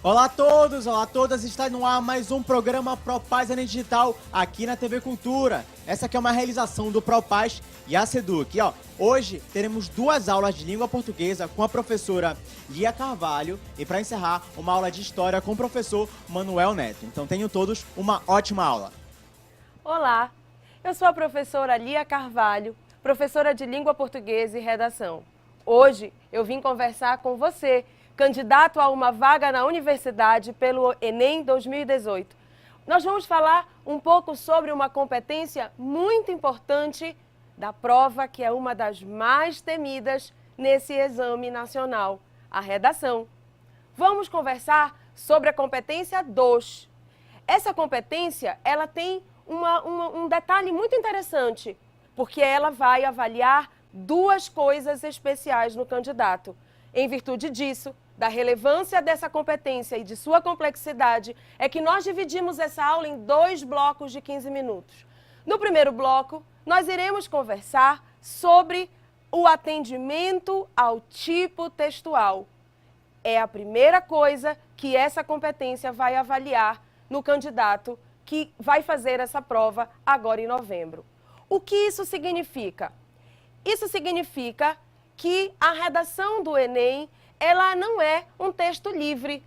Olá a todos, olá a todas, está no ar mais um programa ProPaz Enem Digital aqui na TV Cultura. Essa aqui é uma realização do ProPaz e a Seduc. E, hoje teremos duas aulas de língua portuguesa com a professora Lia Carvalho e, para encerrar, uma aula de história com o professor Manuel Neto. Então tenham todos uma ótima aula. Olá, eu sou a professora Lia Carvalho, professora de língua portuguesa e redação. Hoje eu vim conversar com você, candidato a uma vaga na universidade pelo Enem 2018. Nós vamos falar um pouco sobre uma competência muito importante da prova, que é uma das mais temidas nesse exame nacional, a redação. Vamos conversar sobre a competência 2. Essa competência, ela tem um detalhe muito interessante, porque ela vai avaliar duas coisas especiais no candidato. Em virtude disso, da relevância dessa competência e de sua complexidade, é que nós dividimos essa aula em 2 blocos de 15 minutos. No primeiro bloco, nós iremos conversar sobre o atendimento ao tipo textual. É a primeira coisa que essa competência vai avaliar no candidato que vai fazer essa prova agora em novembro. O que isso significa? Isso significa que a redação do Enem, ela não é um texto livre.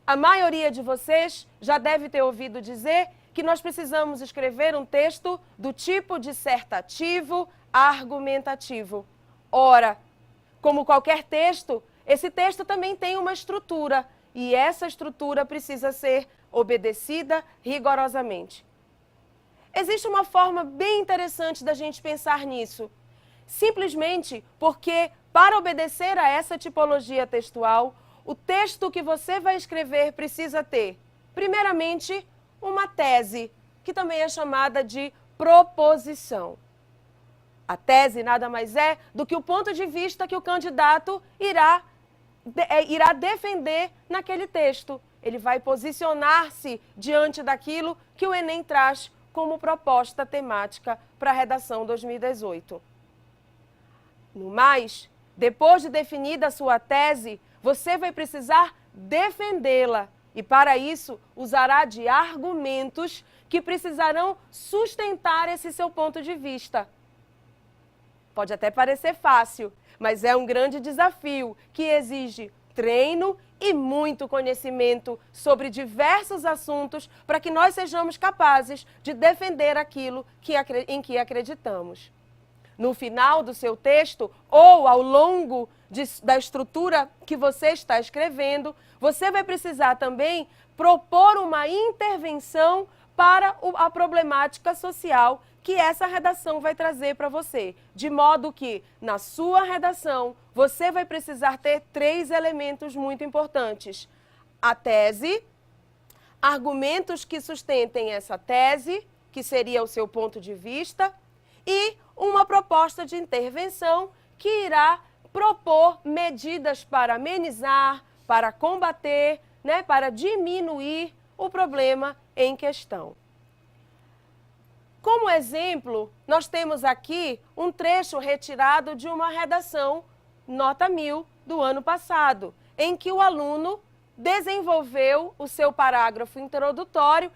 A maioria de vocês já deve ter ouvido dizer que nós precisamos escrever um texto do tipo dissertativo, argumentativo. Ora, como qualquer texto, esse texto também tem uma estrutura, e essa estrutura precisa ser obedecida rigorosamente. Existe uma forma bem interessante da gente pensar nisso. Simplesmente porque, para obedecer a essa tipologia textual, o texto que você vai escrever precisa ter, primeiramente, uma tese, que também é chamada de proposição. A tese nada mais é do que o ponto de vista que o candidato irá defender naquele texto. Ele vai posicionar-se diante daquilo que o Enem traz como proposta temática para a redação 2018. No mais, depois de definida a sua tese, você vai precisar defendê-la e, para isso, usará de argumentos que precisarão sustentar esse seu ponto de vista. Pode até parecer fácil, mas é um grande desafio que exige treino e muito conhecimento sobre diversos assuntos para que nós sejamos capazes de defender aquilo em que acreditamos. No final do seu texto ou ao longo da estrutura que você está escrevendo, você vai precisar também propor uma intervenção para a problemática social que essa redação vai trazer para você. De modo que, na sua redação, você vai precisar ter 3 elementos muito importantes. A tese, argumentos que sustentem essa tese, que seria o seu ponto de vista, e uma proposta de intervenção que irá propor medidas para amenizar, para combater, para diminuir o problema em questão. Como exemplo, nós temos aqui um trecho retirado de uma redação nota 1000 do ano passado, em que o aluno desenvolveu o seu parágrafo introdutório,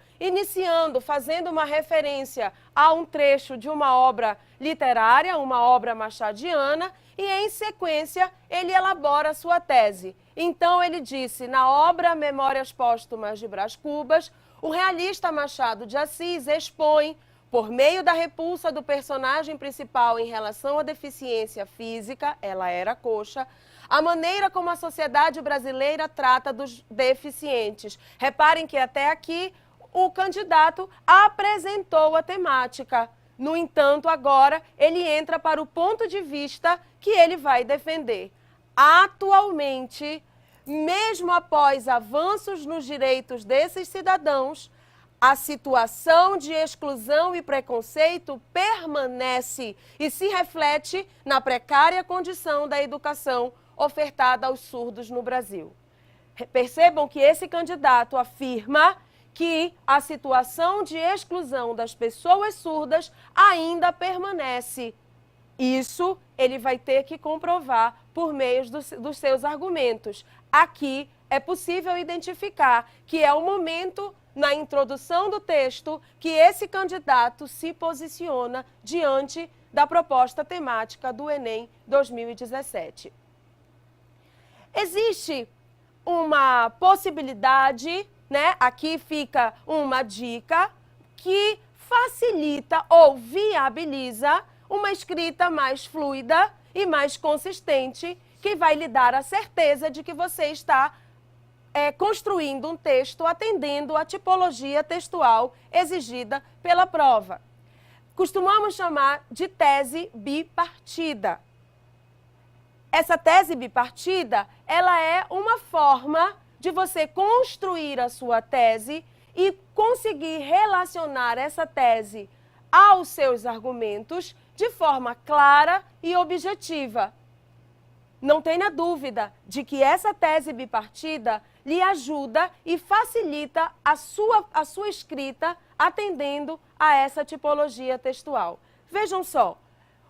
fazendo uma referência a um trecho de uma obra literária, uma obra machadiana, e em sequência ele elabora a sua tese. Então ele disse, na obra Memórias Póstumas de Brás Cubas, o realista Machado de Assis expõe, por meio da repulsa do personagem principal em relação à deficiência física, ela era coxa, a maneira como a sociedade brasileira trata dos deficientes. Reparem que até aqui o candidato apresentou a temática. No entanto, agora ele entra para o ponto de vista que ele vai defender. Atualmente, mesmo após avanços nos direitos desses cidadãos, a situação de exclusão e preconceito permanece e se reflete na precária condição da educação ofertada aos surdos no Brasil. Percebam que esse candidato afirma que a situação de exclusão das pessoas surdas ainda permanece. Isso ele vai ter que comprovar por meio dos seus argumentos. Aqui é possível identificar que é o momento, na introdução do texto, que esse candidato se posiciona diante da proposta temática do Enem 2017. Existe uma possibilidade, né? Aqui fica uma dica que facilita ou viabiliza uma escrita mais fluida e mais consistente, que vai lhe dar a certeza de que você está construindo um texto atendendo à tipologia textual exigida pela prova. Costumamos chamar de tese bipartida. Essa tese bipartida, ela é uma forma de você construir a sua tese e conseguir relacionar essa tese aos seus argumentos de forma clara e objetiva. Não tenha dúvida de que essa tese bipartida lhe ajuda e facilita a sua escrita atendendo a essa tipologia textual. Vejam só,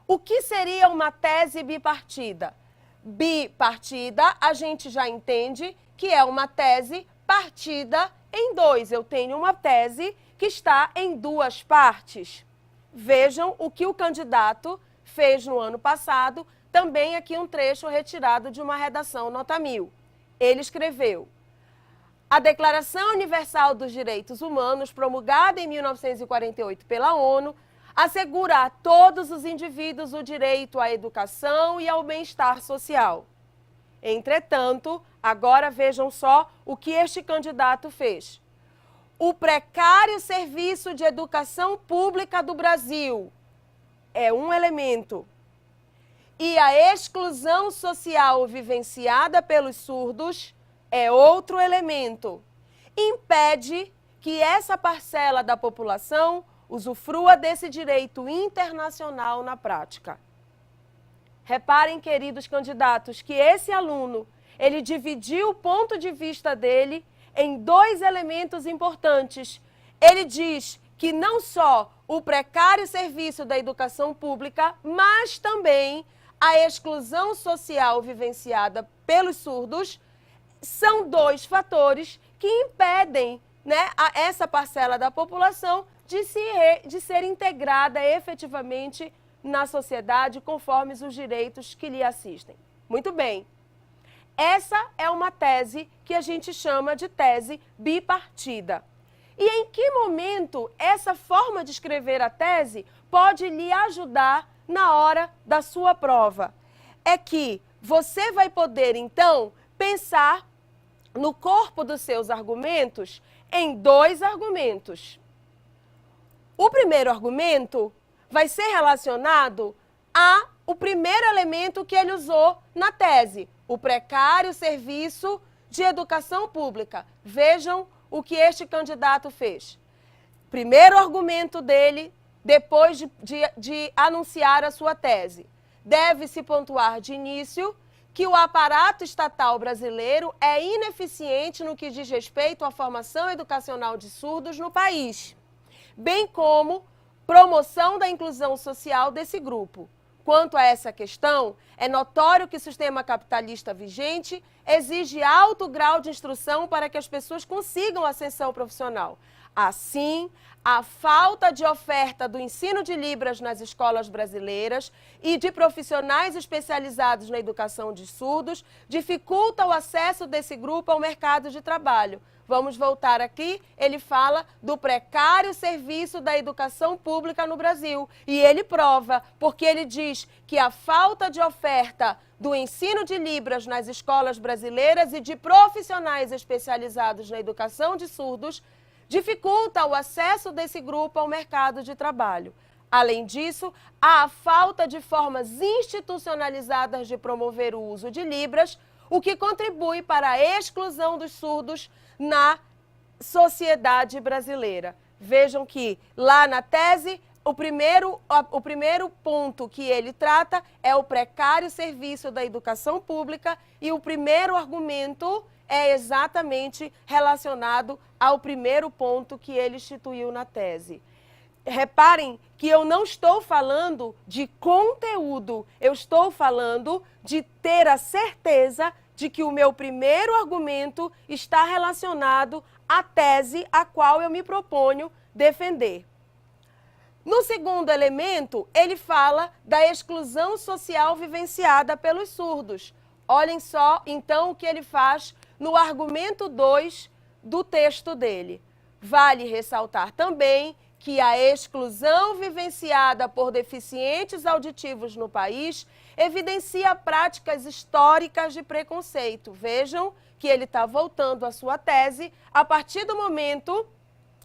o que seria uma tese bipartida? Bipartida, a gente já entende que é uma tese partida em dois. Eu tenho uma tese que está em duas partes. Vejam o que o candidato fez no ano passado, também aqui um trecho retirado de uma redação nota 1000. Ele escreveu: a Declaração Universal dos Direitos Humanos, promulgada em 1948 pela ONU, assegura a todos os indivíduos o direito à educação e ao bem-estar social. Entretanto, agora vejam só o que este candidato fez. O precário serviço de educação pública do Brasil é um elemento. E a exclusão social vivenciada pelos surdos é outro elemento. Impede que essa parcela da população usufrua desse direito internacional na prática. Reparem, queridos candidatos, que esse aluno, ele dividiu o ponto de vista dele em dois elementos importantes. Ele diz que não só o precário serviço da educação pública, mas também a exclusão social vivenciada pelos surdos são dois fatores que impedem, né, essa parcela da população de ser integrada efetivamente na sociedade conforme os direitos que lhe assistem. Muito bem. Essa é uma tese que a gente chama de tese bipartida. E em que momento essa forma de escrever a tese pode lhe ajudar na hora da sua prova? É que você vai poder, então, pensar no corpo dos seus argumentos em dois argumentos. O primeiro argumento vai ser relacionado ao primeiro elemento que ele usou na tese, o precário serviço de educação pública. Vejam o que este candidato fez. Primeiro argumento dele, depois de anunciar a sua tese. Deve-se pontuar de início que o aparato estatal brasileiro é ineficiente no que diz respeito à formação educacional de surdos no país, bem como promoção da inclusão social desse grupo. Quanto a essa questão, é notório que o sistema capitalista vigente exige alto grau de instrução para que as pessoas consigam ascensão profissional. Assim, a falta de oferta do ensino de Libras nas escolas brasileiras e de profissionais especializados na educação de surdos dificulta o acesso desse grupo ao mercado de trabalho. Vamos voltar aqui, ele fala do precário serviço da educação pública no Brasil. E ele prova, porque ele diz que a falta de oferta do ensino de Libras nas escolas brasileiras e de profissionais especializados na educação de surdos dificulta o acesso desse grupo ao mercado de trabalho. Além disso, há a falta de formas institucionalizadas de promover o uso de Libras, o que contribui para a exclusão dos surdos na sociedade brasileira. Vejam que lá na tese, o primeiro ponto que ele trata é o precário serviço da educação pública e o primeiro argumento é exatamente relacionado ao primeiro ponto que ele instituiu na tese. Reparem que eu não estou falando de conteúdo, eu estou falando de ter a certeza de que o meu primeiro argumento está relacionado à tese a qual eu me proponho defender. No segundo elemento, ele fala da exclusão social vivenciada pelos surdos. Olhem só, então, o que ele faz no argumento 2 do texto dele. Vale ressaltar também que a exclusão vivenciada por deficientes auditivos no país evidencia práticas históricas de preconceito. Vejam que ele está voltando à sua tese a partir do momento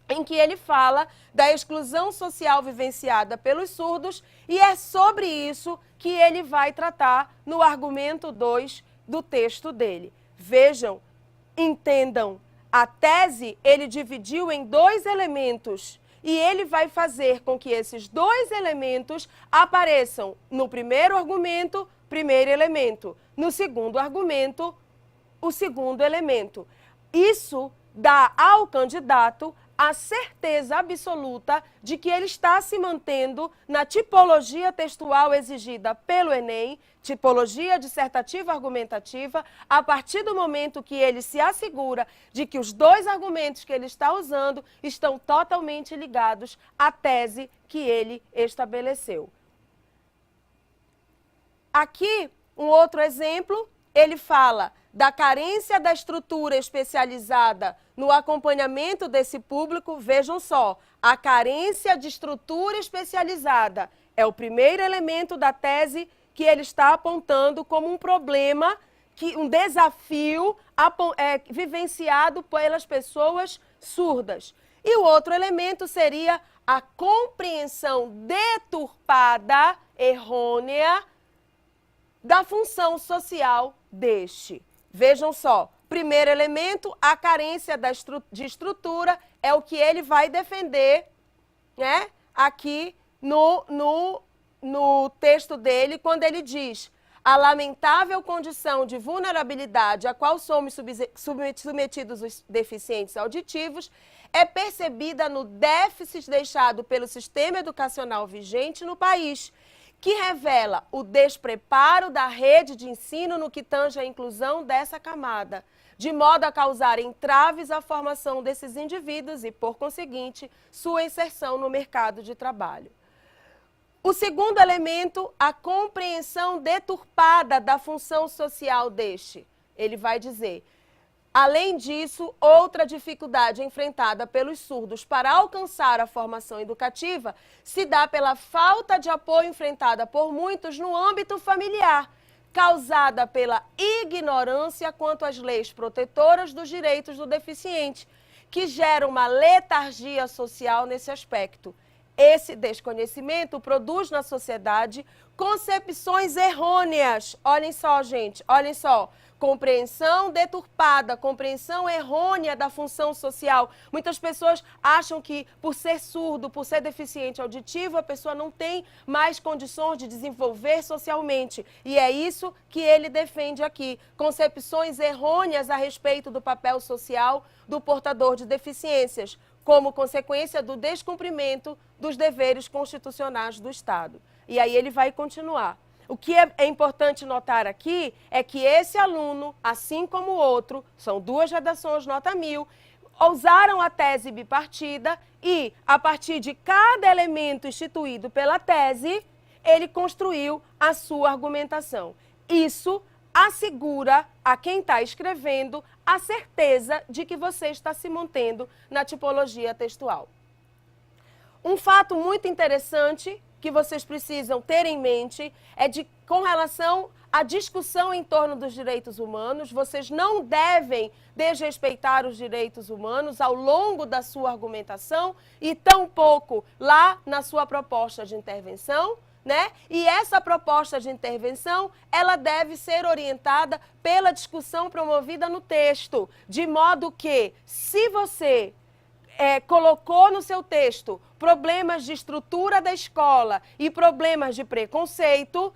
em que ele fala da exclusão social vivenciada pelos surdos, e é sobre isso que ele vai tratar no argumento 2 do texto dele. Vejam, entendam, a tese ele dividiu em 2 elementos, e ele vai fazer com que esses 2 elementos apareçam no primeiro argumento, primeiro elemento, no segundo argumento, o segundo elemento. Isso dá ao candidato a certeza absoluta de que ele está se mantendo na tipologia textual exigida pelo Enem, tipologia dissertativa argumentativa, a partir do momento que ele se assegura de que os 2 argumentos que ele está usando estão totalmente ligados à tese que ele estabeleceu. Aqui, um outro exemplo, ele fala da carência da estrutura especializada no acompanhamento desse público. Vejam só, a carência de estrutura especializada é o primeiro elemento da tese que ele está apontando como um problema, um desafio vivenciado pelas pessoas surdas. E o outro elemento seria a compreensão deturpada, errônea, da função social deste. Vejam só, primeiro elemento, a carência de estrutura é o que ele vai defender, né, aqui no texto dele, quando ele diz: a lamentável condição de vulnerabilidade a qual somos submetidos os deficientes auditivos é percebida no déficit deixado pelo sistema educacional vigente no país, que revela o despreparo da rede de ensino no que tange à inclusão dessa camada, de modo a causar entraves à formação desses indivíduos e, por conseguinte, sua inserção no mercado de trabalho. O segundo elemento, a compreensão deturpada da função social deste. Ele vai dizer: além disso, outra dificuldade enfrentada pelos surdos para alcançar a formação educativa se dá pela falta de apoio enfrentada por muitos no âmbito familiar, causada pela ignorância quanto às leis protetoras dos direitos do deficiente, que gera uma letargia social nesse aspecto. Esse desconhecimento produz na sociedade concepções errôneas. Olhem só, gente, olhem só. Compreensão deturpada, compreensão errônea da função social. Muitas pessoas acham que, por ser surdo, por ser deficiente auditivo, a pessoa não tem mais condições de desenvolver socialmente. E é isso que ele defende aqui. Concepções errôneas a respeito do papel social do portador de deficiências, como consequência do descumprimento dos deveres constitucionais do Estado. E aí ele vai continuar. O que é importante notar aqui é que esse aluno, assim como o outro, são 2 redações nota 1000, usaram a tese bipartida e, a partir de cada elemento instituído pela tese, ele construiu a sua argumentação. Isso assegura a quem está escrevendo a certeza de que você está se mantendo na tipologia textual. Um fato muito interessante que vocês precisam ter em mente é com relação à discussão em torno dos direitos humanos. Vocês não devem desrespeitar os direitos humanos ao longo da sua argumentação e tampouco lá na sua proposta de intervenção, né? E essa proposta de intervenção, ela deve ser orientada pela discussão promovida no texto, de modo que, se você colocou no seu texto problemas de estrutura da escola e problemas de preconceito,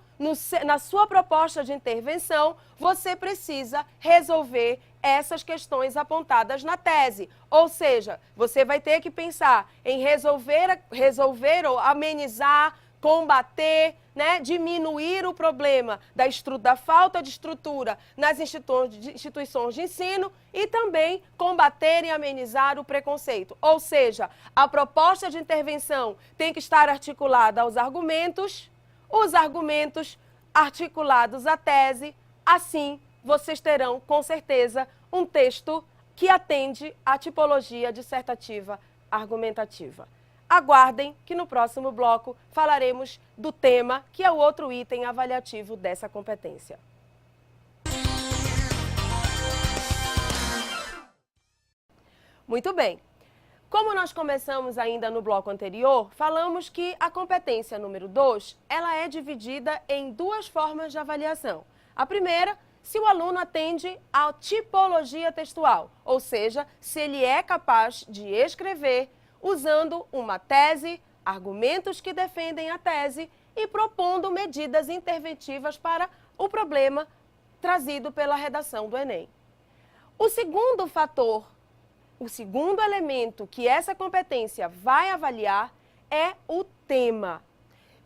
na sua proposta de intervenção, você precisa resolver essas questões apontadas na tese. Ou seja, você vai ter que pensar em resolver ou amenizar, combater, né, diminuir o problema da falta de estrutura nas instituições de ensino e também combater e amenizar o preconceito. Ou seja, a proposta de intervenção tem que estar articulada aos argumentos, os argumentos articulados à tese, assim vocês terão, com certeza, um texto que atende à tipologia dissertativa argumentativa. Aguardem que no próximo bloco falaremos do tema, que é o outro item avaliativo dessa competência. Muito bem. Como nós começamos ainda no bloco anterior, falamos que a competência número 2, ela é dividida em duas formas de avaliação. A primeira, se o aluno atende à tipologia textual, ou seja, se ele é capaz de escrever usando uma tese, argumentos que defendem a tese e propondo medidas interventivas para o problema trazido pela redação do Enem. O segundo fator, o segundo elemento que essa competência vai avaliar é o tema.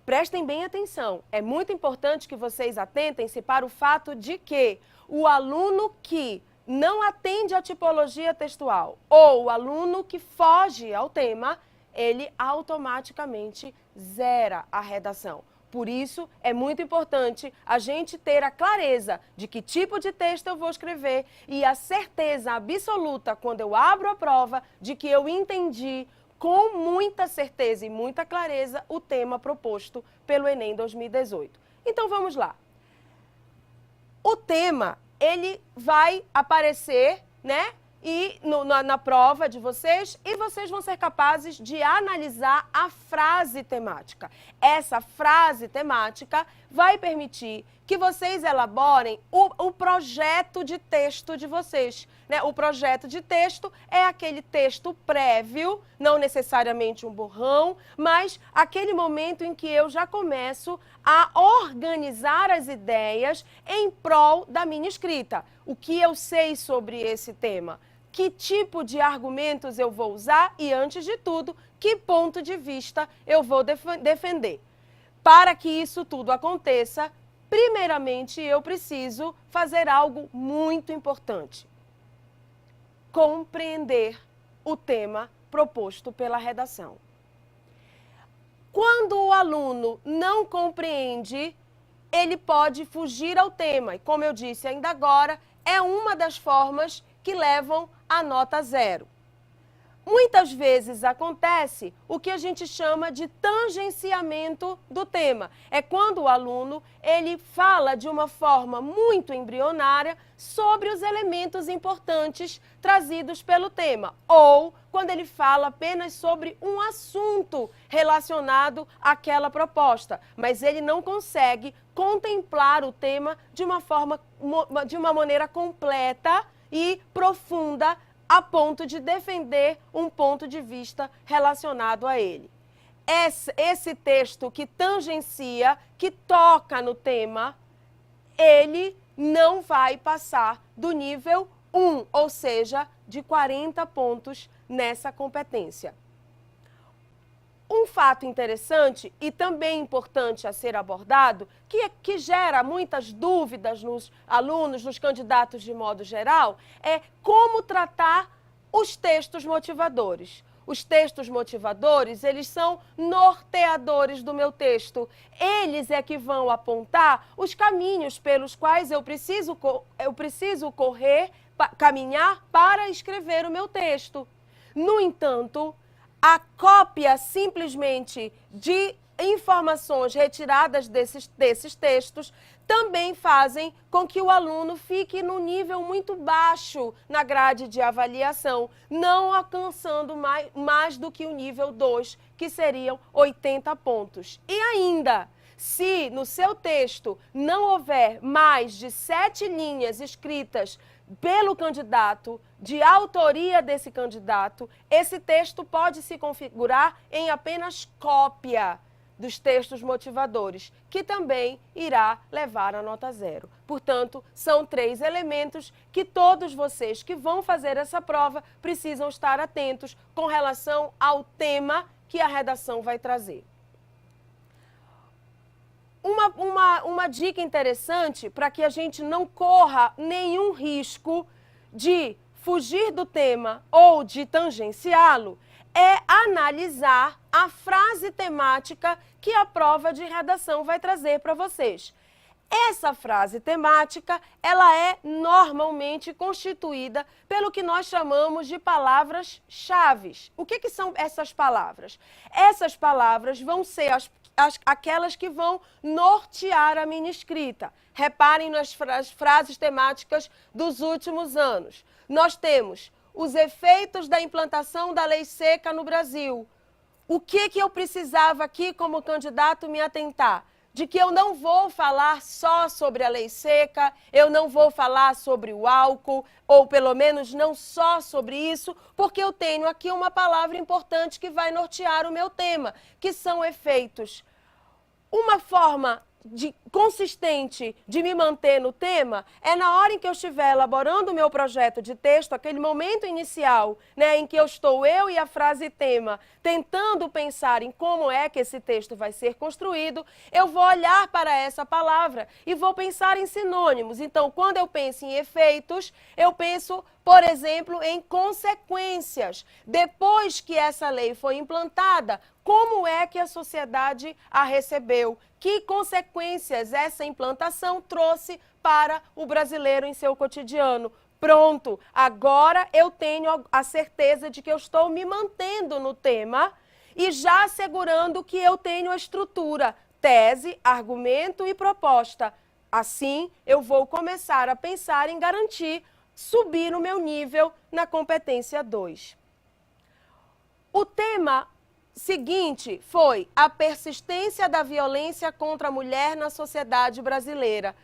Prestem bem atenção, é muito importante que vocês atentem-se para o fato de que o aluno que não atende à tipologia textual ou o aluno que foge ao tema, ele automaticamente zera a redação. Por isso, é muito importante a gente ter a clareza de que tipo de texto eu vou escrever e a certeza absoluta, quando eu abro a prova, de que eu entendi com muita certeza e muita clareza o tema proposto pelo Enem 2018. Então, vamos lá. O tema, ele vai aparecer, né, na prova de vocês e vocês vão ser capazes de analisar a frase temática. Essa frase temática vai permitir que vocês elaborem o projeto de texto de vocês, né? O projeto de texto é aquele texto prévio, não necessariamente um borrão, mas aquele momento em que eu já começo a organizar as ideias em prol da minha escrita. O que eu sei sobre esse tema? Que tipo de argumentos eu vou usar e, antes de tudo, que ponto de vista eu vou defender. Para que isso tudo aconteça, primeiramente eu preciso fazer algo muito importante. Compreender o tema proposto pela redação. Quando o aluno não compreende, ele pode fugir ao tema. E, como eu disse ainda agora, é uma das formas que levam a nota 0. Muitas vezes acontece o que a gente chama de tangenciamento do tema. É quando o aluno ele fala de uma forma muito embrionária sobre os elementos importantes trazidos pelo tema. Ou quando ele fala apenas sobre um assunto relacionado àquela proposta. Mas ele não consegue contemplar o tema de uma maneira completa e profunda, a ponto de defender um ponto de vista relacionado a ele. Esse texto que tangencia, que toca no tema, ele não vai passar do nível 1, ou seja, de 40 pontos nessa competência. Um fato interessante e também importante a ser abordado, que gera muitas dúvidas nos alunos, nos candidatos de modo geral, é como tratar os textos motivadores. Os textos motivadores, eles são norteadores do meu texto. Eles é que vão apontar os caminhos pelos quais eu preciso caminhar para escrever o meu texto. No entanto, a cópia simplesmente de informações retiradas desses textos também fazem com que o aluno fique num nível muito baixo na grade de avaliação, não alcançando mais do que o nível 2, que seriam 80 pontos. E ainda, se no seu texto não houver mais de 7 linhas escritas pelo candidato, de autoria desse candidato, esse texto pode se configurar em apenas cópia dos textos motivadores, que também irá levar a nota 0. Portanto, são 3 elementos que todos vocês que vão fazer essa prova precisam estar atentos com relação ao tema que a redação vai trazer. uma dica interessante para que a gente não corra nenhum risco de fugir do tema ou de tangenciá-lo é analisar a frase temática que a prova de redação vai trazer para vocês. Essa frase temática, ela é normalmente constituída pelo que nós chamamos de palavras-chave. O que são essas palavras? Essas palavras vão ser aquelas que vão nortear a minha escrita. Reparem nas frases temáticas dos últimos anos. Nós temos os efeitos da implantação da lei seca no Brasil. O que eu precisava aqui como candidato me atentar? De que eu não vou falar só sobre a lei seca, eu não vou falar sobre o álcool, ou pelo menos não só sobre isso, porque eu tenho aqui uma palavra importante que vai nortear o meu tema, que são efeitos. Uma forma consistente de me manter no tema é na hora em que eu estiver elaborando o meu projeto de texto, aquele momento inicial, né, em que eu estou eu e a frase tema tentando pensar em como é que esse texto vai ser construído, eu vou olhar para essa palavra e vou pensar em sinônimos. Então, quando eu penso em efeitos, eu penso, por exemplo, em consequências. Depois que essa lei foi implantada, como é que a sociedade a recebeu? Que consequências essa implantação trouxe para o brasileiro em seu cotidiano? Pronto, agora eu tenho a certeza de que eu estou me mantendo no tema e já assegurando que eu tenho a estrutura, tese, argumento e proposta. Assim, eu vou começar a pensar em garantir subir o meu nível na competência 2. O tema seguinte foi a persistência da violência contra a mulher na sociedade brasileira.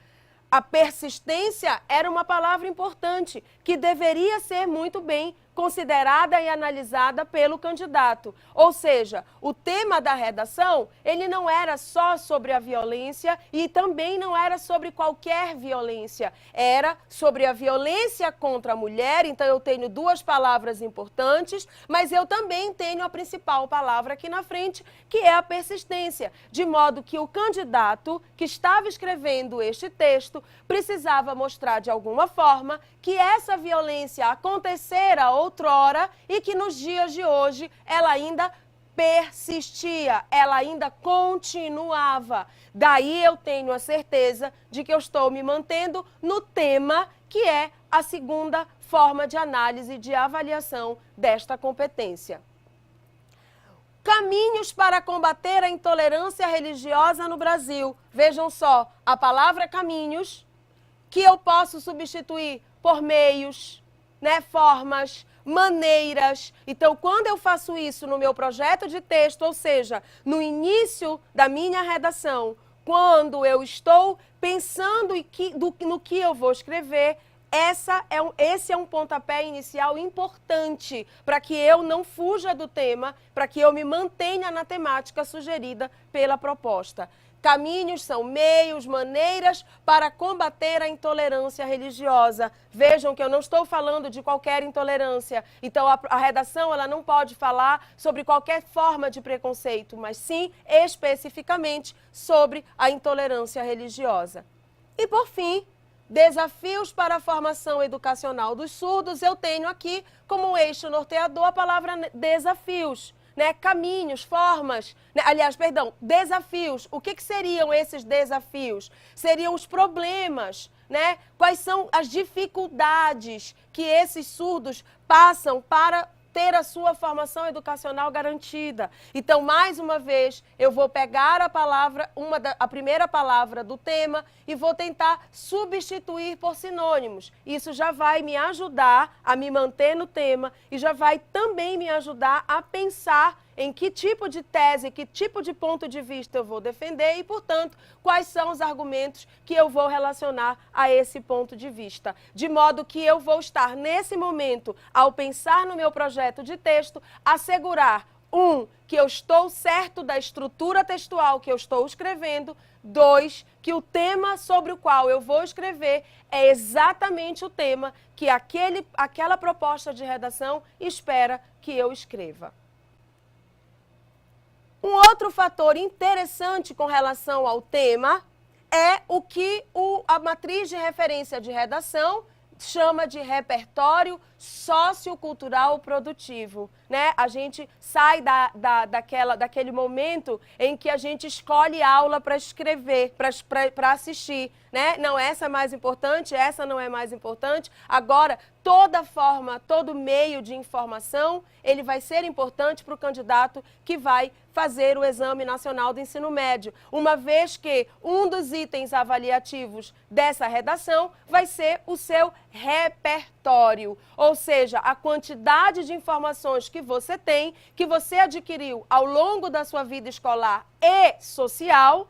A persistência era uma palavra importante, que deveria ser muito bem considerada e analisada pelo candidato. Ou seja, o tema da redação, ele não era só sobre a violência e também não era sobre qualquer violência. Era sobre a violência contra a mulher, então eu tenho duas palavras importantes, mas eu também tenho a principal palavra aqui na frente, que é a persistência. De modo que o candidato que estava escrevendo este texto precisava mostrar de alguma forma que essa violência acontecera outrora e que nos dias de hoje ela ainda persistia, ela ainda continuava. Daí eu tenho a certeza de que eu estou me mantendo no tema que é a segunda forma de análise de avaliação desta competência. Caminhos para combater a intolerância religiosa no Brasil. Vejam só, a palavra caminhos, que eu posso substituir por meios, né, formas, maneiras. Então, quando eu faço isso no meu projeto de texto, ou seja, no início da minha redação, quando eu estou pensando no que eu vou escrever, esse é um pontapé inicial importante para que eu não fuja do tema, para que eu me mantenha na temática sugerida pela proposta. Caminhos são meios, maneiras para combater a intolerância religiosa. Vejam que eu não estou falando de qualquer intolerância. Então, a redação ela não pode falar sobre qualquer forma de preconceito, mas sim especificamente sobre a intolerância religiosa. E, por fim, desafios para a formação educacional dos surdos. Eu tenho aqui como eixo norteador a palavra desafios. Né, caminhos, formas, né, desafios. O que seriam esses desafios? Seriam os problemas, né? Quais são as dificuldades que esses surdos passam para ter a sua formação educacional garantida. Então, mais uma vez, eu vou pegar a palavra, a primeira palavra do tema e vou tentar substituir por sinônimos. Isso já vai me ajudar a me manter no tema e já vai também me ajudar a pensar em que tipo de tese, que tipo de ponto de vista eu vou defender e, portanto, quais são os argumentos que eu vou relacionar a esse ponto de vista. De modo que eu vou estar, nesse momento, ao pensar no meu projeto de texto, assegurar, que eu estou certo da estrutura textual que eu estou escrevendo. 2, que o tema sobre o qual eu vou escrever é exatamente o tema que aquela proposta de redação espera que eu escreva. Um outro fator interessante com relação ao tema é o que a matriz de referência de redação chama de repertório sociocultural produtivo, né? A gente sai daquele momento em que a gente escolhe aula para escrever, para assistir, né? Não, essa é mais importante, essa não é mais importante. Agora, toda forma, todo meio de informação, ele vai ser importante para o candidato que vai fazer o Exame Nacional do Ensino Médio, uma vez que um dos itens avaliativos dessa redação vai ser o seu repertório, ou seja, a quantidade de informações que você tem, que você adquiriu ao longo da sua vida escolar e social,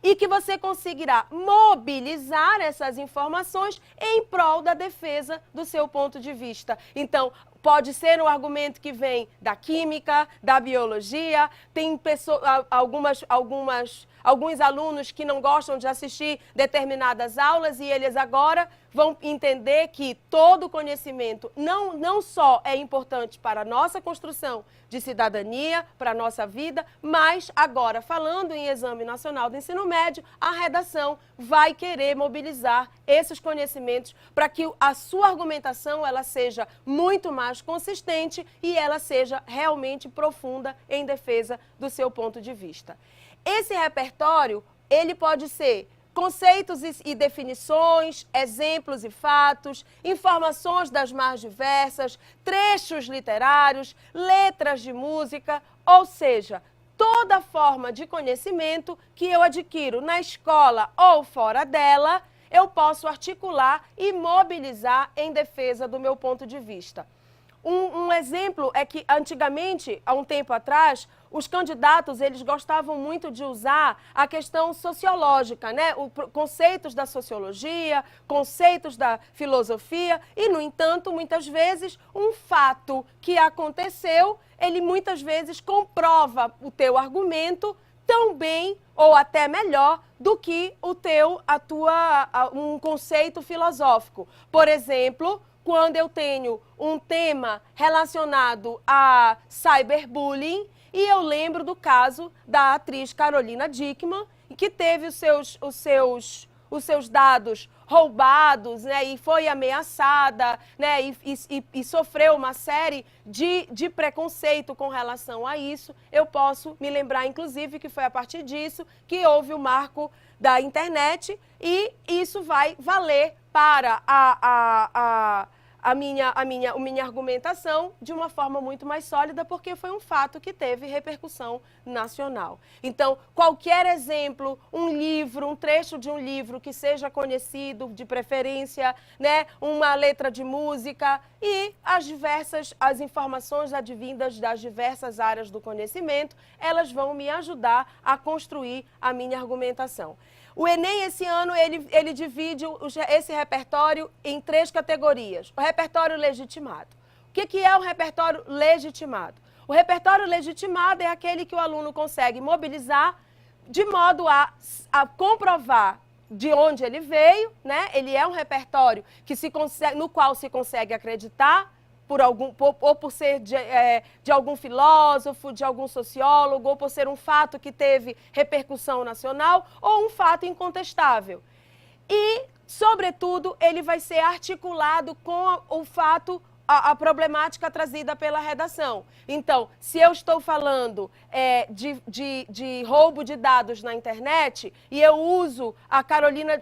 e que você conseguirá mobilizar essas informações em prol da defesa do seu ponto de vista. Então, pode ser um argumento que vem da química, da biologia, tem alguns alunos que não gostam de assistir determinadas aulas e eles agora vão entender que todo conhecimento não só é importante para a nossa construção de cidadania, para a nossa vida, mas agora, falando em Exame Nacional do Ensino Médio, a redação vai querer mobilizar esses conhecimentos para que a sua argumentação ela seja muito mais consistente e ela seja realmente profunda em defesa do seu ponto de vista. Esse repertório, ele pode ser conceitos e definições, exemplos e fatos, informações das mais diversas, trechos literários, letras de música, ou seja, toda forma de conhecimento que eu adquiro na escola ou fora dela, eu posso articular e mobilizar em defesa do meu ponto de vista. Um exemplo é que antigamente, há um tempo atrás, os candidatos eles gostavam muito de usar a questão sociológica, né? Conceitos da sociologia, conceitos da filosofia e, no entanto, muitas vezes, um fato que aconteceu, ele muitas vezes comprova o teu argumento tão bem ou até melhor do que um conceito filosófico. Por exemplo, quando eu tenho um tema relacionado a cyberbullying, e eu lembro do caso da atriz Carolina Dickmann, que teve os seus dados roubados, né, e foi ameaçada, né, e sofreu uma série de preconceito com relação a isso. Eu posso me lembrar, inclusive, que foi a partir disso que houve o marco da internet e isso vai valer para a minha argumentação de uma forma muito mais sólida, porque foi um fato que teve repercussão nacional. Então, qualquer exemplo, um livro, um trecho de um livro que seja conhecido, de preferência, né, uma letra de música e as informações advindas das diversas áreas do conhecimento, elas vão me ajudar a construir a minha argumentação. O Enem, esse ano, ele divide esse repertório em 3 categorias. O repertório legitimado. O que é o repertório legitimado? O repertório legitimado é aquele que o aluno consegue mobilizar de modo a comprovar de onde ele veio, né? Ele é um repertório no qual se consegue acreditar, ou por ser de algum filósofo, de algum sociólogo, ou por ser um fato que teve repercussão nacional, ou um fato incontestável. E, sobretudo, ele vai ser articulado com o fato, a problemática trazida pela redação. Então, se eu estou falando de roubo de dados na internet e eu uso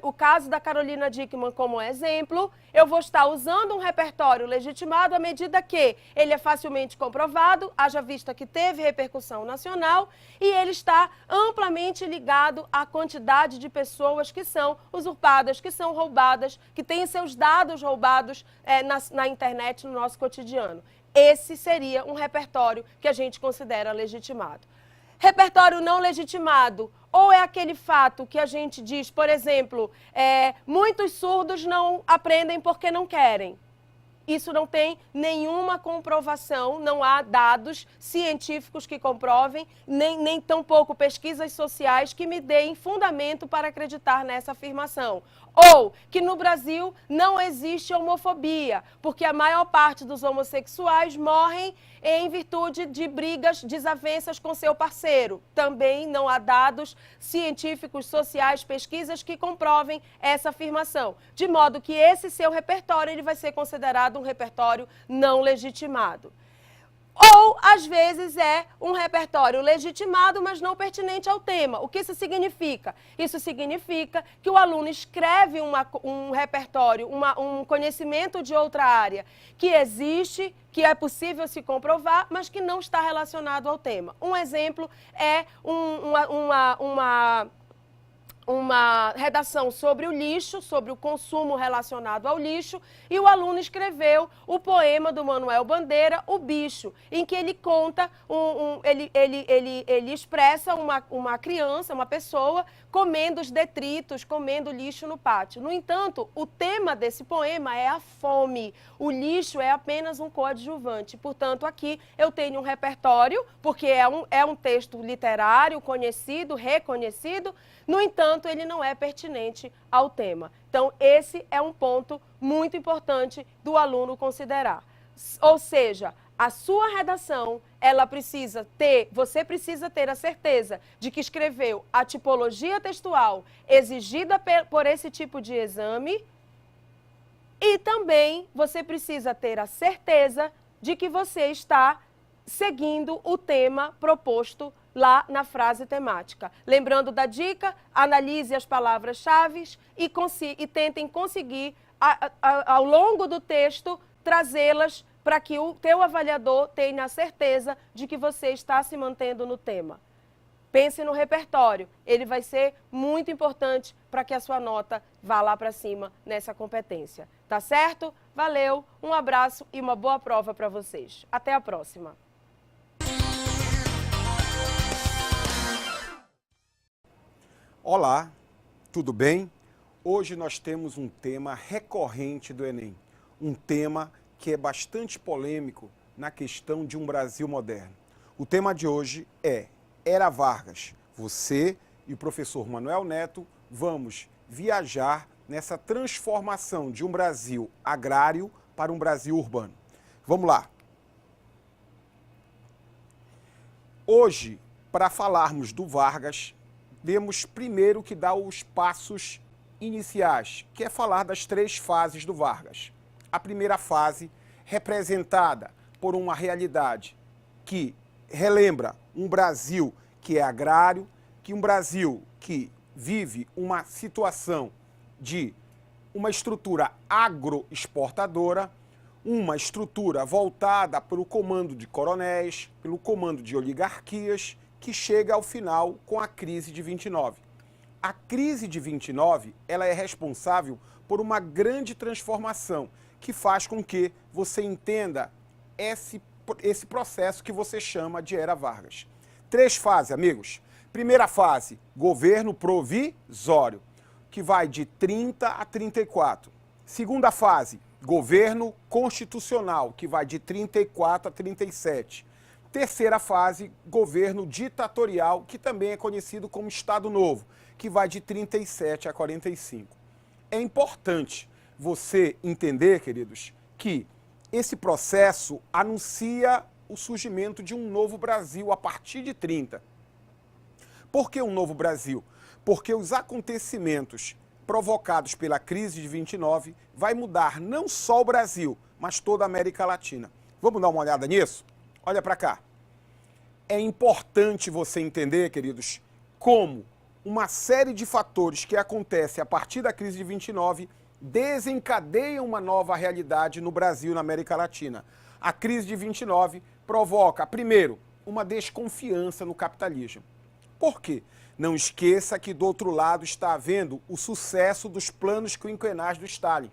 o caso da Carolina Dickmann como exemplo, eu vou estar usando um repertório legitimado à medida que ele é facilmente comprovado, haja vista que teve repercussão nacional, e ele está amplamente ligado à quantidade de pessoas que são usurpadas, que são roubadas, que têm seus dados roubados na internet, no nosso cotidiano. Esse seria um repertório que a gente considera legitimado. Repertório não legitimado, ou é aquele fato que a gente diz, por exemplo, muitos surdos não aprendem porque não querem. Isso não tem nenhuma comprovação, não há dados científicos que comprovem, nem tampouco pesquisas sociais que me deem fundamento para acreditar nessa afirmação. Ou que no Brasil não existe homofobia, porque a maior parte dos homossexuais morrem em virtude de brigas, desavenças com seu parceiro. Também não há dados científicos, sociais, pesquisas que comprovem essa afirmação. De modo que esse seu repertório ele vai ser considerado um repertório não legitimado. Ou, às vezes, é um repertório legitimado, mas não pertinente ao tema. O que isso significa? Isso significa que o aluno escreve um repertório, um conhecimento de outra área que existe, que é possível se comprovar, mas que não está relacionado ao tema. Um exemplo é uma redação sobre o lixo, sobre o consumo relacionado ao lixo, e o aluno escreveu o poema do Manuel Bandeira, O Bicho, em que ele conta, ele expressa uma criança, uma pessoa, comendo os detritos, comendo lixo no pátio. No entanto, o tema desse poema é a fome. O lixo é apenas um coadjuvante. Portanto, aqui eu tenho um repertório, porque é um texto literário, conhecido, reconhecido. No entanto, ele não é pertinente ao tema. Então, esse é um ponto muito importante do aluno considerar. Ou seja, a sua redação, você precisa ter a certeza de que escreveu a tipologia textual exigida por esse tipo de exame e também você precisa ter a certeza de que você está seguindo o tema proposto lá na frase temática. Lembrando da dica, analise as palavras-chave e tentem conseguir, ao longo do texto, trazê-las para que o teu avaliador tenha a certeza de que você está se mantendo no tema. Pense no repertório, ele vai ser muito importante para que a sua nota vá lá para cima nessa competência. Tá certo? Valeu, um abraço e uma boa prova para vocês. Até a próxima. Olá, tudo bem? Hoje nós temos um tema recorrente do Enem, um tema que é bastante polêmico na questão de um Brasil moderno. O tema de hoje é Era Vargas. Você e o professor Manuel Neto vamos viajar nessa transformação de um Brasil agrário para um Brasil urbano. Vamos lá. Hoje, para falarmos do Vargas, temos primeiro que dar os passos iniciais, que é falar das 3 fases do Vargas. A primeira fase, representada por uma realidade que relembra um Brasil que é agrário, que um Brasil que vive uma situação de uma estrutura agroexportadora, uma estrutura voltada para o comando de coronéis, pelo comando de oligarquias, que chega ao final com a crise de 29. A crise de 29, ela é responsável por uma grande transformação que faz com que você entenda esse processo que você chama de Era Vargas. 3 fases, amigos. Primeira fase, governo provisório, que vai de 30 a 34. Segunda fase, governo constitucional, que vai de 34 a 37. Terceira fase, governo ditatorial, que também é conhecido como Estado Novo, que vai de 37 a 45. É importante você entender, queridos, que esse processo anuncia o surgimento de um novo Brasil a partir de 30. Por que um novo Brasil? Porque os acontecimentos provocados pela crise de 29 vai mudar não só o Brasil, mas toda a América Latina. Vamos dar uma olhada nisso? Olha para cá. É importante você entender, queridos, como uma série de fatores que acontecem a partir da crise de 29 desencadeiam uma nova realidade no Brasil e na América Latina. A crise de 29 provoca, primeiro, uma desconfiança no capitalismo. Por quê? Não esqueça que do outro lado está havendo o sucesso dos planos quinquenais do Stalin.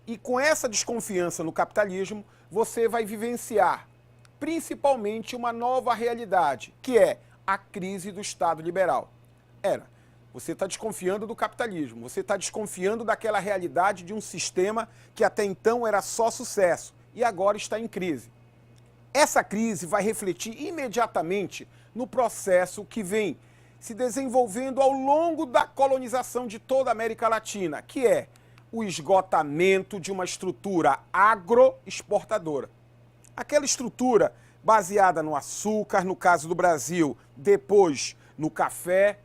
E com essa desconfiança no capitalismo, você vai vivenciar principalmente uma nova realidade, que é a crise do Estado liberal. Você está desconfiando do capitalismo, você está desconfiando daquela realidade de um sistema que até então era só sucesso e agora está em crise. Essa crise vai refletir imediatamente no processo que vem se desenvolvendo ao longo da colonização de toda a América Latina, que é o esgotamento de uma estrutura agroexportadora. Aquela estrutura baseada no açúcar, no caso do Brasil, depois no café,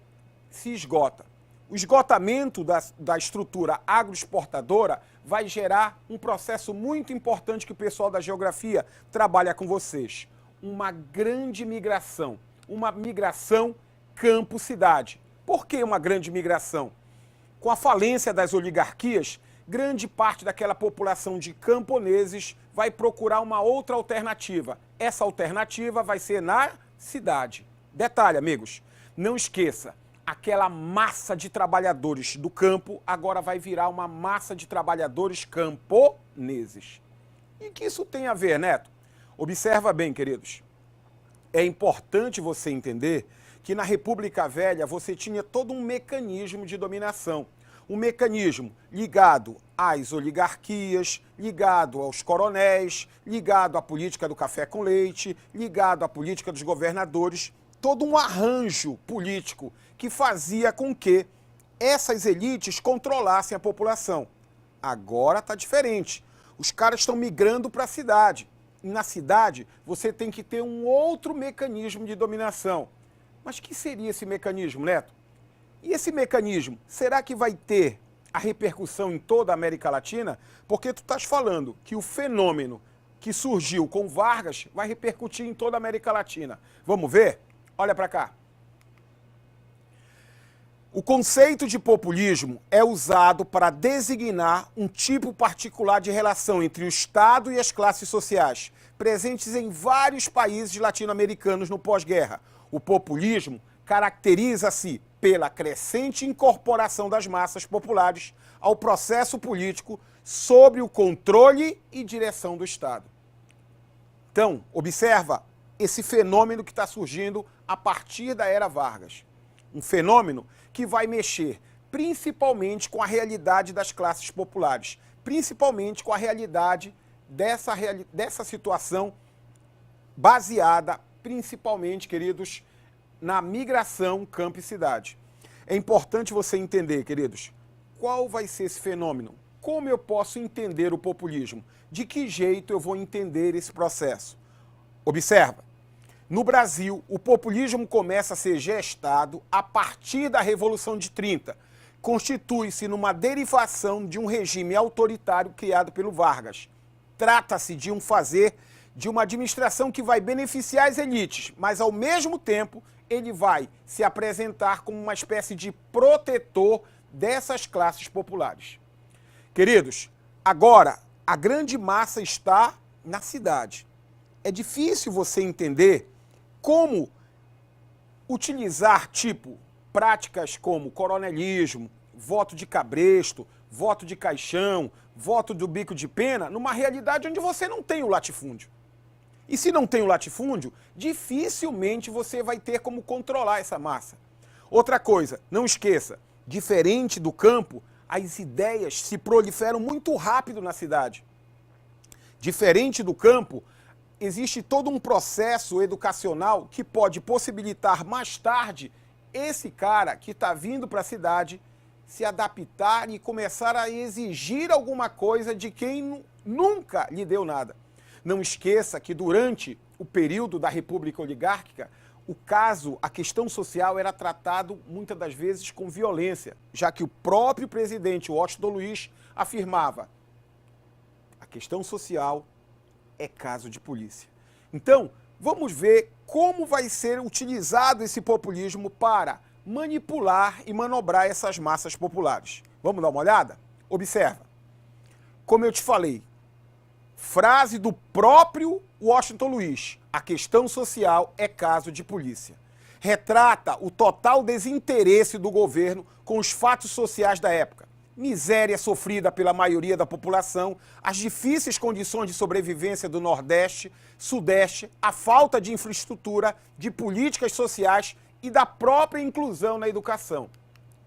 se esgota. O esgotamento da estrutura agroexportadora vai gerar um processo muito importante que o pessoal da geografia trabalha com vocês. Uma grande migração, uma migração campo-cidade. Por que uma grande migração? Com a falência das oligarquias, grande parte daquela população de camponeses vai procurar uma outra alternativa. Essa alternativa vai ser na cidade. Detalhe, amigos, não esqueça, aquela massa de trabalhadores do campo agora vai virar uma massa de trabalhadores camponeses. E que isso tem a ver, Neto? Observa bem, queridos. É importante você entender que na República Velha você tinha todo um mecanismo de dominação. Um mecanismo ligado às oligarquias, ligado aos coronéis, ligado à política do café com leite, ligado à política dos governadores, todo um arranjo político que fazia com que essas elites controlassem a população. Agora está diferente. Os caras estão migrando para a cidade. E na cidade você tem que ter um outro mecanismo de dominação. Mas que seria esse mecanismo, Neto? E esse mecanismo, será que vai ter a repercussão em toda a América Latina? Porque tu estás falando que o fenômeno que surgiu com Vargas vai repercutir em toda a América Latina. Vamos ver? Olha para cá. O conceito de populismo é usado para designar um tipo particular de relação entre o Estado e as classes sociais, presentes em vários países latino-americanos no pós-guerra. O populismo caracteriza-se pela crescente incorporação das massas populares ao processo político sob o controle e direção do Estado. Então, observa esse fenômeno que está surgindo a partir da era Vargas. Um fenômeno que vai mexer principalmente com a realidade das classes populares, principalmente com a realidade dessa situação baseada, principalmente, queridos, na migração campo e cidade. É importante você entender, queridos, qual vai ser esse fenômeno? Como eu posso entender o populismo? De que jeito eu vou entender esse processo? Observa. No Brasil, o populismo começa a ser gestado a partir da Revolução de 30. Constitui-se numa derivação de um regime autoritário criado pelo Vargas. Trata-se de um fazer de uma administração que vai beneficiar as elites, mas ao mesmo tempo ele vai se apresentar como uma espécie de protetor dessas classes populares. Queridos, agora a grande massa está na cidade. É difícil você entender como utilizar, práticas como coronelismo, voto de cabresto, voto de caixão, voto do bico de pena, numa realidade onde você não tem o latifúndio. E se não tem o latifúndio, dificilmente você vai ter como controlar essa massa. Outra coisa, não esqueça, diferente do campo, as ideias se proliferam muito rápido na cidade. Diferente do campo, existe todo um processo educacional que pode possibilitar mais tarde esse cara que está vindo para a cidade se adaptar e começar a exigir alguma coisa de quem nunca lhe deu nada. Não esqueça que durante o período da República Oligárquica, a questão social era tratado muitas das vezes com violência, já que o próprio presidente Washington Luiz afirmava: a questão social é caso de polícia. Então, vamos ver como vai ser utilizado esse populismo para manipular e manobrar essas massas populares. Vamos dar uma olhada? Observa. Como eu te falei, frase do próprio Washington Luiz: a questão social é caso de polícia. Retrata o total desinteresse do governo com os fatos sociais da época. Miséria sofrida pela maioria da população, as difíceis condições de sobrevivência do Nordeste, Sudeste, a falta de infraestrutura, de políticas sociais e da própria inclusão na educação.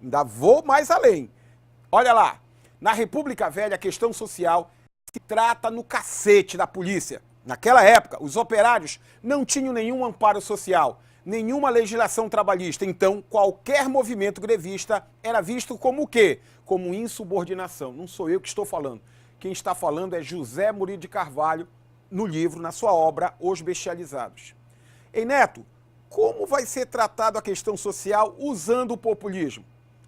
Ainda vou mais além. Olha lá, na República Velha a questão social se trata no cacete da polícia. Naquela época, os operários não tinham nenhum amparo social, nenhuma legislação trabalhista. Então, qualquer movimento grevista era visto como o quê? Como insubordinação. Não sou eu que estou falando. Quem está falando é José Murilo de Carvalho, no livro, na sua obra, Os Bestializados. Ei, Neto, como vai ser tratado a questão social usando o populismo?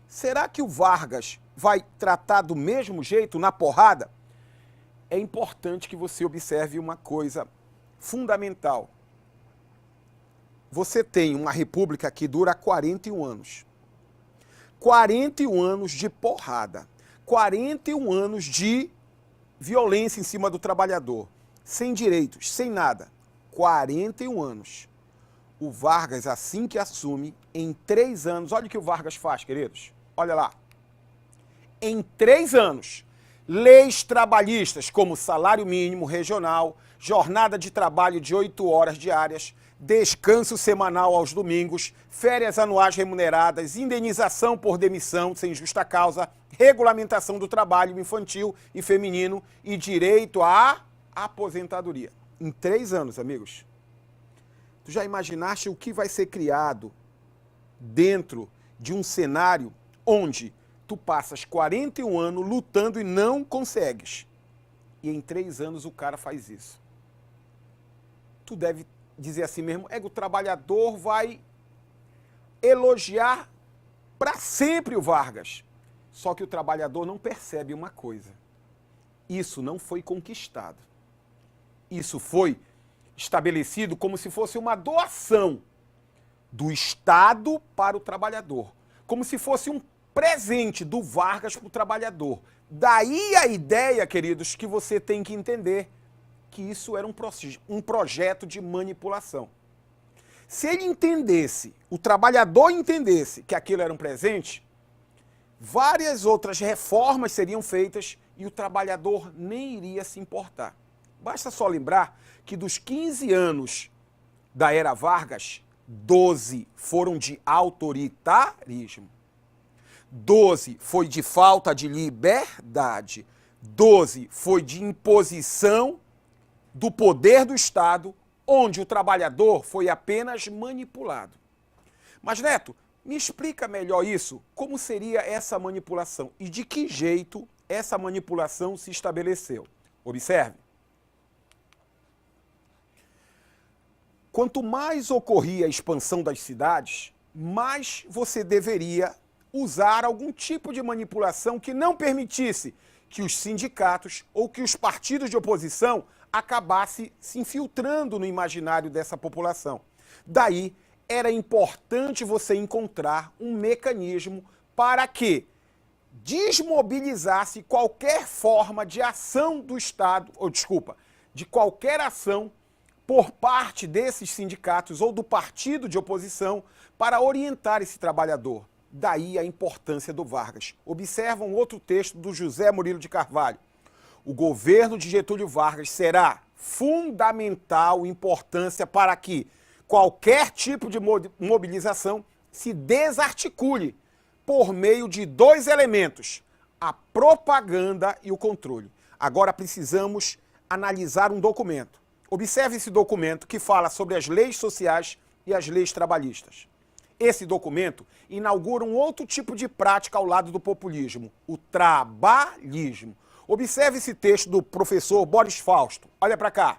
Será que o Vargas vai tratar do mesmo jeito, na porrada? É importante que você observe uma coisa fundamental. Você tem uma república que dura 41 anos. 41 anos de porrada. 41 anos de violência em cima do trabalhador. Sem direitos, sem nada. 41 anos. O Vargas, assim que assume, em 3 anos, olha o que o Vargas faz, queridos. Olha lá. Em 3 anos, leis trabalhistas como salário mínimo regional, jornada de trabalho de 8 horas diárias, descanso semanal aos domingos, férias anuais remuneradas, indenização por demissão sem justa causa, regulamentação do trabalho infantil e feminino e direito à aposentadoria. Em 3 anos, amigos. Tu já imaginaste o que vai ser criado dentro de um cenário onde tu passas 41 anos lutando e não consegues? E em 3 anos o cara faz isso. Tu deve dizer assim mesmo, o trabalhador vai elogiar para sempre o Vargas. Só que o trabalhador não percebe uma coisa. Isso não foi conquistado. Isso foi estabelecido como se fosse uma doação do Estado para o trabalhador. Como se fosse um presente do Vargas para o trabalhador. Daí a ideia, queridos, que você tem que entender que isso era um projeto de manipulação. Se ele entendesse, o trabalhador entendesse que aquilo era um presente, várias outras reformas seriam feitas e o trabalhador nem iria se importar. Basta só lembrar que dos 15 anos da era Vargas, 12 foram de autoritarismo. 12 foi de falta de liberdade. 12 foi de imposição do poder do Estado, onde o trabalhador foi apenas manipulado. Mas, Neto, me explica melhor isso. Como seria essa manipulação? E de que jeito essa manipulação se estabeleceu? Observe. Quanto mais ocorria a expansão das cidades, mais você deveria usar algum tipo de manipulação que não permitisse que os sindicatos ou que os partidos de oposição acabassem se infiltrando no imaginário dessa população. Daí, era importante você encontrar um mecanismo para que desmobilizasse qualquer forma de ação do Estado, de qualquer ação por parte desses sindicatos ou do partido de oposição para orientar esse trabalhador. Daí a importância do Vargas. Observa um outro texto do José Murilo de Carvalho. O governo de Getúlio Vargas será fundamental importância para que qualquer tipo de mobilização se desarticule por meio de 2 elementos, a propaganda e o controle. Agora precisamos analisar um documento. Observe esse documento que fala sobre as leis sociais e as leis trabalhistas. Esse documento inaugura um outro tipo de prática ao lado do populismo, o trabalhismo. Observe esse texto do professor Boris Fausto. Olha para cá.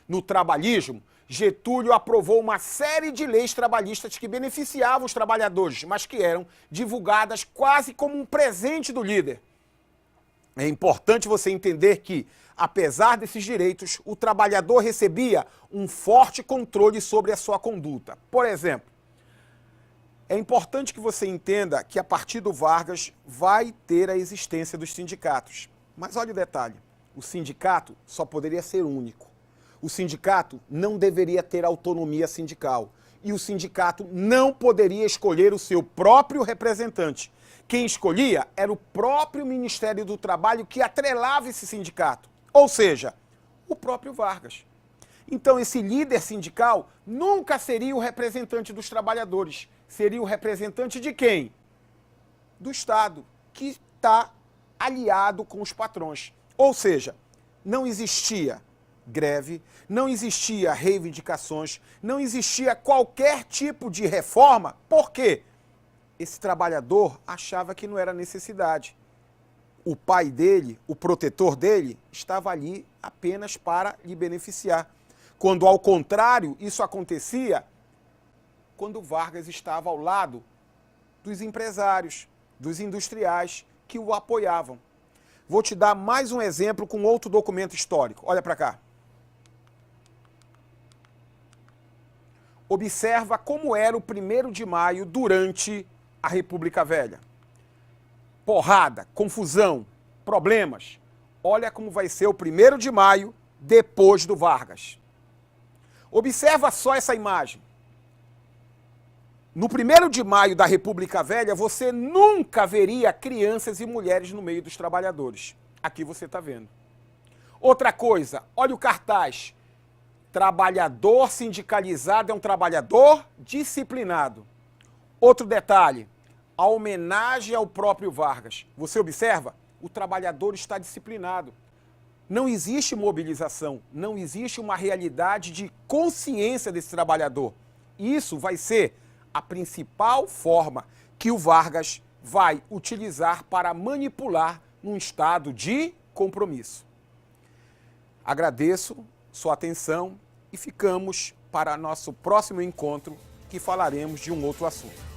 No trabalhismo, Getúlio aprovou uma série de leis trabalhistas que beneficiavam os trabalhadores, mas que eram divulgadas quase como um presente do líder. É importante você entender que, apesar desses direitos, o trabalhador recebia um forte controle sobre a sua conduta. Por exemplo, é importante que você entenda que a partir do Vargas vai ter a existência dos sindicatos. Mas olha o detalhe, o sindicato só poderia ser único. O sindicato não deveria ter autonomia sindical. E o sindicato não poderia escolher o seu próprio representante. Quem escolhia era o próprio Ministério do Trabalho que atrelava esse sindicato. Ou seja, o próprio Vargas. Então esse líder sindical nunca seria o representante dos trabalhadores. Seria o representante de quem? do Estado, que está aliado com os patrões. Ou seja, não existia greve, não existia reivindicações, não existia qualquer tipo de reforma. Por quê? Esse trabalhador achava que não era necessidade. O pai dele, o protetor dele, estava ali apenas para lhe beneficiar. Quando, ao contrário, isso acontecia quando Vargas estava ao lado dos empresários, dos industriais que o apoiavam. Vou te dar mais um exemplo com outro documento histórico. Olha para cá. Observa como era o 1º de maio durante a República Velha. Porrada, confusão, problemas. Olha como vai ser o 1º de maio depois do Vargas. Observa só essa imagem. No 1º de maio da República Velha, você nunca veria crianças e mulheres no meio dos trabalhadores. Aqui você está vendo. Outra coisa, olha o cartaz. Trabalhador sindicalizado é um trabalhador disciplinado. Outro detalhe, a homenagem ao próprio Vargas. Você observa? O trabalhador está disciplinado. Não existe mobilização, não existe uma realidade de consciência desse trabalhador. Isso vai ser a principal forma que o Vargas vai utilizar para manipular num estado de compromisso. Agradeço sua atenção e ficamos para nosso próximo encontro, que falaremos de um outro assunto.